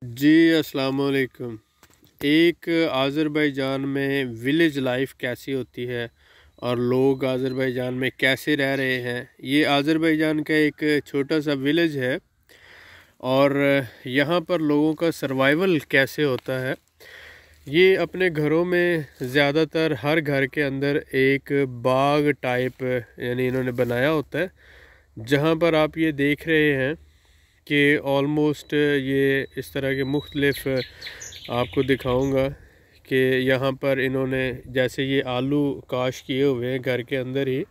जी अस्सलाम वालेकुम। एक आज़रबाईजान में विलेज लाइफ कैसी होती है और लोग आज़रबाईजान में कैसे रह रहे हैं, ये आज़रबाईजान का एक छोटा सा विलेज है और यहाँ पर लोगों का सर्वाइवल कैसे होता है। ये अपने घरों में ज़्यादातर हर घर के अंदर एक बाग टाइप यानी इन्होंने बनाया होता है, जहाँ पर आप ये देख रहे हैं कि ऑलमोस्ट ये इस तरह के मुख्तलिफ आपको दिखाऊंगा कि यहाँ पर इन्होंने जैसे ये आलू काश किए हुए हैं घर के अंदर ही,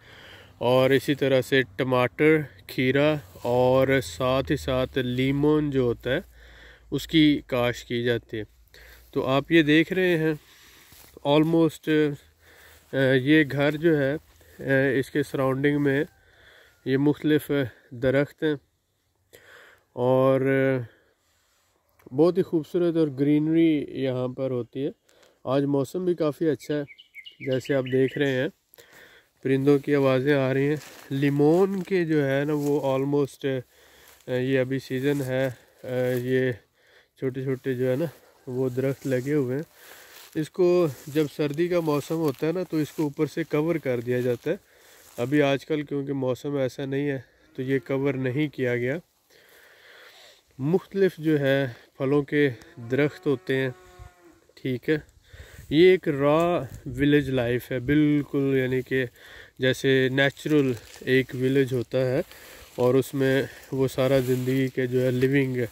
और इसी तरह से टमाटर, खीरा और साथ ही साथ लीमन जो होता है उसकी काश की जाती है। तो आप ये देख रहे हैं ऑलमोस्ट ये घर जो है इसके सराउंडिंग में ये मुख्तलिफ दरख्त हैं और बहुत ही खूबसूरत और ग्रीनरी यहाँ पर होती है। आज मौसम भी काफ़ी अच्छा है, जैसे आप देख रहे हैं परिंदों की आवाज़ें आ रही हैं। लीमोन के जो है ना वो ऑलमोस्ट ये अभी सीज़न है, ये छोटे छोटे जो है ना वो दरख्त लगे हुए हैं। इसको जब सर्दी का मौसम होता है ना तो इसको ऊपर से कवर कर दिया जाता है। अभी आजकल क्योंकि मौसम ऐसा नहीं है तो ये कवर नहीं किया गया। मुख्तलिफ जो है फलों के दरख्त होते हैं, ठीक है। ये एक रॉ विलेज लाइफ है बिल्कुल, यानी कि जैसे नेचुरल एक विलेज होता है और उसमें वो सारा ज़िंदगी के जो है लिविंग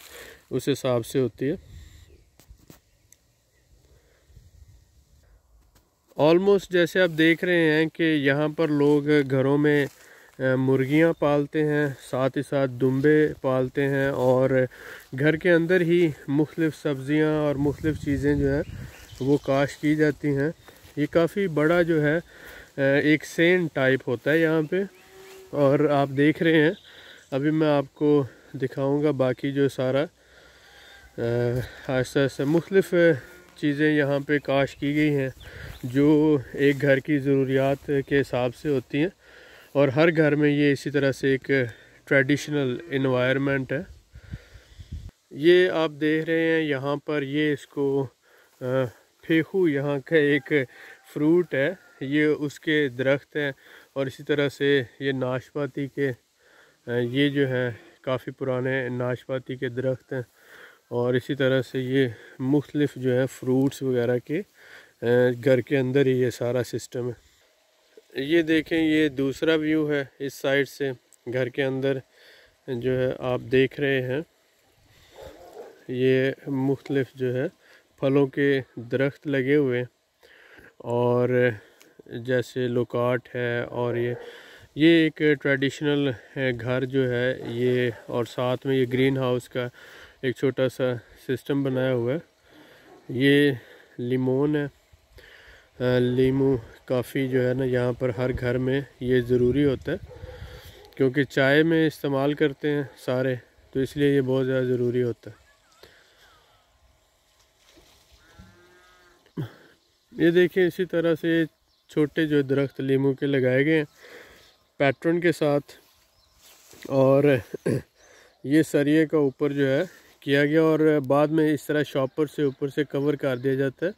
उस हिसाब से होती है। ऑलमोस्ट जैसे आप देख रहे हैं कि यहाँ पर लोग घरों में मुर्गियाँ पालते हैं, साथ ही साथ दुम्बे पालते हैं और घर के अंदर ही मुख्तलिफ सब्ज़ियाँ और मुख्तलिफ चीज़ें जो है वो काश की जाती हैं। ये काफ़ी बड़ा जो है एक सेन टाइप होता है यहाँ पे, और आप देख रहे हैं अभी मैं आपको दिखाऊंगा बाकी जो सारा आहिस्ता आहिस्ता मुख्तलिफ चीज़ें यहाँ पे काश की गई हैं जो एक घर की ज़रूरियात के हिसाब से होती हैं, और हर घर में ये इसी तरह से एक ट्रेडिशनल इन्वायरमेंट है। ये आप देख रहे हैं यहाँ पर ये इसको फेखू यहाँ का एक फ्रूट है, ये उसके दरख्त हैं। और इसी तरह से ये नाशपाती के ये जो है काफ़ी पुराने नाशपाती के दरख्त हैं, और इसी तरह से ये मुख्तलिफ जो है फ्रूट्स वगैरह के घर के अंदर ही ये सारा सिस्टम है। ये देखें ये दूसरा व्यू है इस साइड से घर के अंदर जो है आप देख रहे हैं ये मुख्तलिफ जो है फलों के दरख्त लगे हुए हैं, और जैसे लोकाट है और ये एक ट्रेडिशनल घर जो है ये, और साथ में ये ग्रीन हाउस का एक छोटा सा सिस्टम बनाया हुआ है। ये लीमोन है, लीमू काफ़ी जो है ना यहाँ पर हर घर में ये ज़रूरी होता है क्योंकि चाय में इस्तेमाल करते हैं सारे, तो इसलिए ये बहुत ज़्यादा ज़रूरी होता है। ये देखिए इसी तरह से छोटे जो दरख्त लीमू के लगाए गए हैं पैटर्न के साथ, और ये सरिये का ऊपर जो है किया गया और बाद में इस तरह शॉपर से ऊपर से कवर कर दिया जाता है।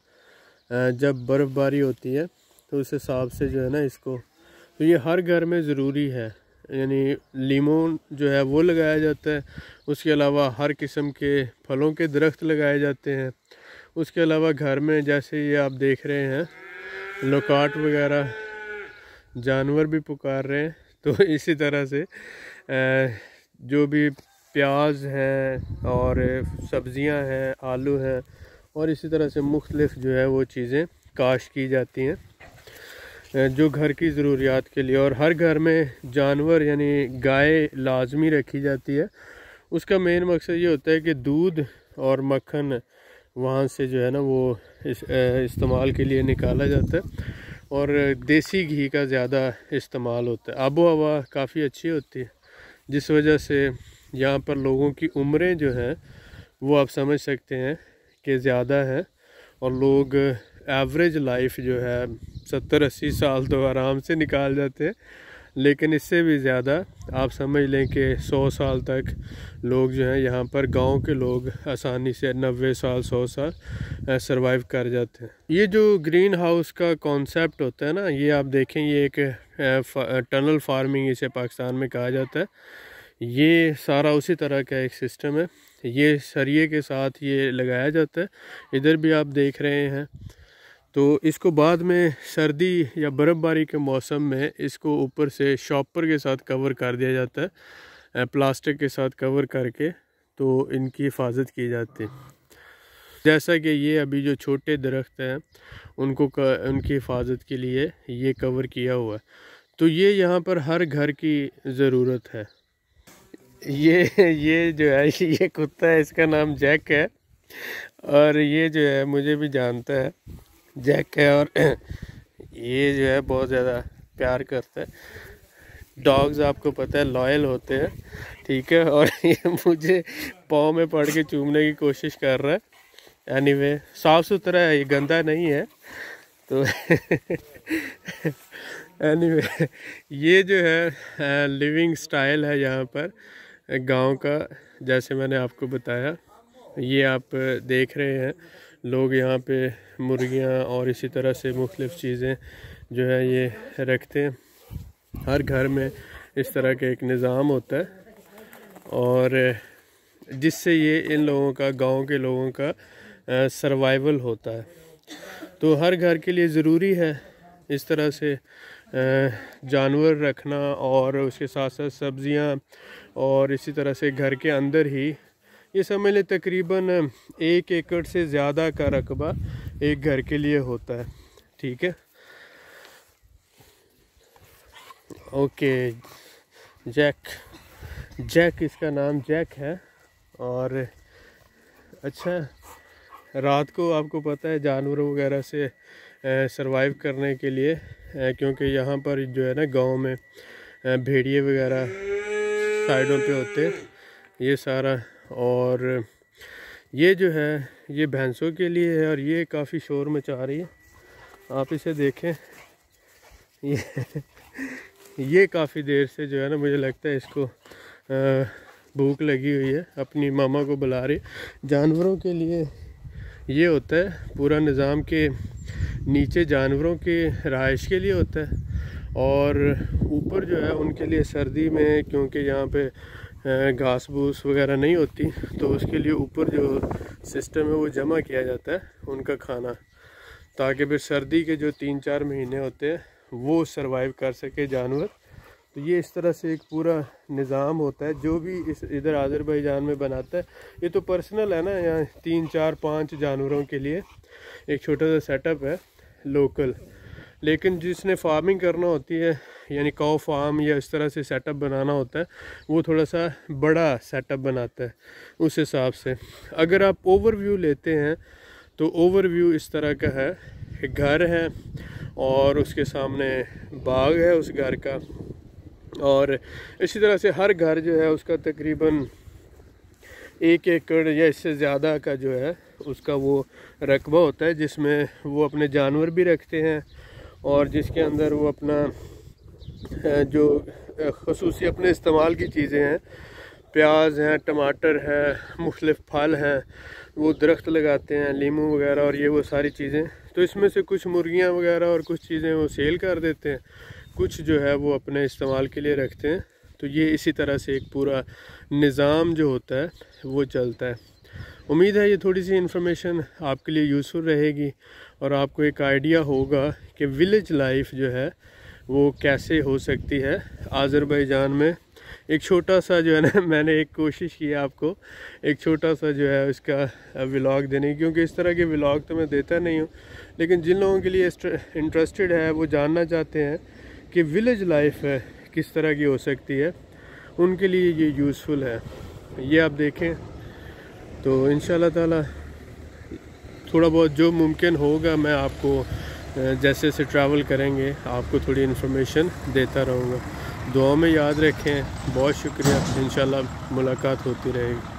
जब बर्फ़बारी होती है तो उस हिसाब से जो है ना इसको, तो ये हर घर में ज़रूरी है, यानी लीमोन जो है वो लगाया जाता है। उसके अलावा हर किस्म के फलों के दरख्त लगाए जाते हैं। उसके अलावा घर में जैसे ये आप देख रहे हैं लोकाट वगैरह जानवर भी पुकार रहे हैं, तो इसी तरह से जो भी प्याज हैं और सब्ज़ियां हैं, आलू हैं, और इसी तरह से मुख्तलिफ जो है वो चीज़ें काश की जाती हैं जो घर की ज़रूरियात के लिए। और हर घर में जानवर यानी गाय लाजमी रखी जाती है। उसका मेन मकसद ये होता है कि दूध और मक्खन वहाँ से जो है ना वो इस्तेमाल के लिए निकाला जाता है, और देसी घी का ज़्यादा इस्तेमाल होता है। आबो हवा काफ़ी अच्छी होती है जिस वजह से यहाँ पर लोगों की उम्रें जो हैं वो आप समझ सकते हैं कि ज़्यादा है, और लोग एवरेज लाइफ जो है 70-80 साल तो आराम से निकाल जाते हैं। लेकिन इससे भी ज़्यादा आप समझ लें कि 100 साल तक लोग जो हैं यहाँ पर, गांव के लोग आसानी से 90 साल 100 साल सरवाइव कर जाते हैं। ये जो ग्रीन हाउस का कॉन्सेप्ट होता है ना, ये आप देखें, ये एक टनल फार्मिंग इसे पाकिस्तान में कहा जाता है। ये सारा उसी तरह का एक सिस्टम है। ये सरिये के साथ ये लगाया जाता है, इधर भी आप देख रहे हैं। तो इसको बाद में सर्दी या बर्फ़बारी के मौसम में इसको ऊपर से शॉपर के साथ कवर कर दिया जाता है, प्लास्टिक के साथ कवर करके, तो इनकी हिफाजत की जाती है। जैसा कि ये अभी जो छोटे दरख्त हैं उनकी हिफाजत के लिए ये कवर किया हुआ है। तो ये यहाँ पर हर घर की ज़रूरत है। ये जो है ये कुत्ता है, इसका नाम जैक है, और ये जो है मुझे भी जानता है, जैक है, और ये जो है बहुत ज़्यादा प्यार करता है। डॉग्स आपको पता है लॉयल होते हैं, ठीक है, और ये मुझे पाँव में पड़ के चूमने की कोशिश कर रहा है। एनीवे साफ़ सुथरा है, ये गंदा नहीं है। तो एनीवे ये जो है लिविंग स्टाइल है यहाँ पर गांव का, जैसे मैंने आपको बताया। ये आप देख रहे हैं लोग यहाँ पे मुर्गियाँ और इसी तरह से मुख्तलिफ़ चीज़ें जो है ये रखते हैं। हर घर में इस तरह का एक निज़ाम होता है, और जिससे ये इन लोगों का, गांव के लोगों का सर्वाइवल होता है। तो हर घर के लिए ज़रूरी है इस तरह से जानवर रखना, और उसके साथ साथ सब्ज़ियाँ, और इसी तरह से घर के अंदर ही ये समझ लें तकरीबन 1 एकड़ से ज़्यादा का रकबा एक घर के लिए होता है, ठीक है। ओके, जैक इसका नाम जैक है। और अच्छा, रात को आपको पता है जानवरों वगैरह से सरवाइव करने के लिए, क्योंकि यहाँ पर जो है ना गांव में भेड़िए वगैरह साइडों पे होते हैं, ये सारा। और ये जो है ये भैंसों के लिए है, और ये काफ़ी शोर मचा रही है, आप इसे देखें। ये काफ़ी देर से जो है ना, मुझे लगता है इसको भूख लगी हुई है, अपनी मामा को बुला रही। जानवरों के लिए ये होता है पूरा निज़ाम के नीचे जानवरों के रहाइश के लिए होता है, और ऊपर जो है उनके लिए सर्दी में, क्योंकि यहाँ पे घास फूस वगैरह नहीं होती, तो उसके लिए ऊपर जो सिस्टम है वो जमा किया जाता है उनका खाना, ताकि फिर सर्दी के जो 3-4 महीने होते हैं वो सरवाइव कर सके जानवर। तो ये इस तरह से एक पूरा निज़ाम होता है जो भी इस इधर आज़रबाईजान में बनाता है। ये तो पर्सनल है ना, यहाँ 3-4-5 जानवरों के लिए एक छोटा सा सेटअप है लोकल, लेकिन जिसने फार्मिंग करना होती है, यानी काऊ फार्म या इस तरह से सेटअप बनाना होता है, वो थोड़ा सा बड़ा सेटअप बनाता है उस हिसाब से। अगर आप ओवरव्यू लेते हैं तो ओवरव्यू इस तरह का है, एक घर है और उसके सामने बाग है उस घर का, और इसी तरह से हर घर जो है उसका तकरीबन 1 एकड़ या इससे ज़्यादा का जो है उसका वो रकबा होता है, जिसमें वो अपने जानवर भी रखते हैं, और जिसके अंदर वो अपना जो ख़ुसूसी अपने इस्तेमाल की चीज़ें हैं, प्याज हैं, टमाटर है, मुख्तलिफ़ फल हैं, वो दरख्त लगाते हैं, लीमू वगैरह, और ये वो सारी चीज़ें। तो इसमें से कुछ मुर्गियाँ वगैरह और कुछ चीज़ें वो सेल कर देते हैं, कुछ जो है वो अपने इस्तेमाल के लिए रखते हैं। तो ये इसी तरह से एक पूरा निज़ाम जो होता है वो चलता है। उम्मीद है ये थोड़ी सी इन्फॉर्मेशन आपके लिए यूज़फुल रहेगी, और आपको एक आइडिया होगा कि विलेज लाइफ जो है वो कैसे हो सकती है आज़रबाईजान में। एक छोटा सा जो है ना, मैंने एक कोशिश की है आपको एक छोटा सा जो है उसका व्लॉग देने की, क्योंकि इस तरह के व्लॉग तो मैं देता नहीं हूँ, लेकिन जिन लोगों के लिए इंटरेस्टेड है, वो जानना चाहते हैं कि विलेज लाइफ है किस तरह की हो सकती है, उनके लिए ये यूज़फुल है। ये आप देखें, तो इंशाल्लाह ताला थोड़ा बहुत जो मुमकिन होगा मैं आपको जैसे से ट्रैवल करेंगे आपको थोड़ी इन्फॉर्मेशन देता रहूँगा। दुआ में याद रखें। बहुत शुक्रिया, इंशाल्लाह मुलाकात होती रहेगी।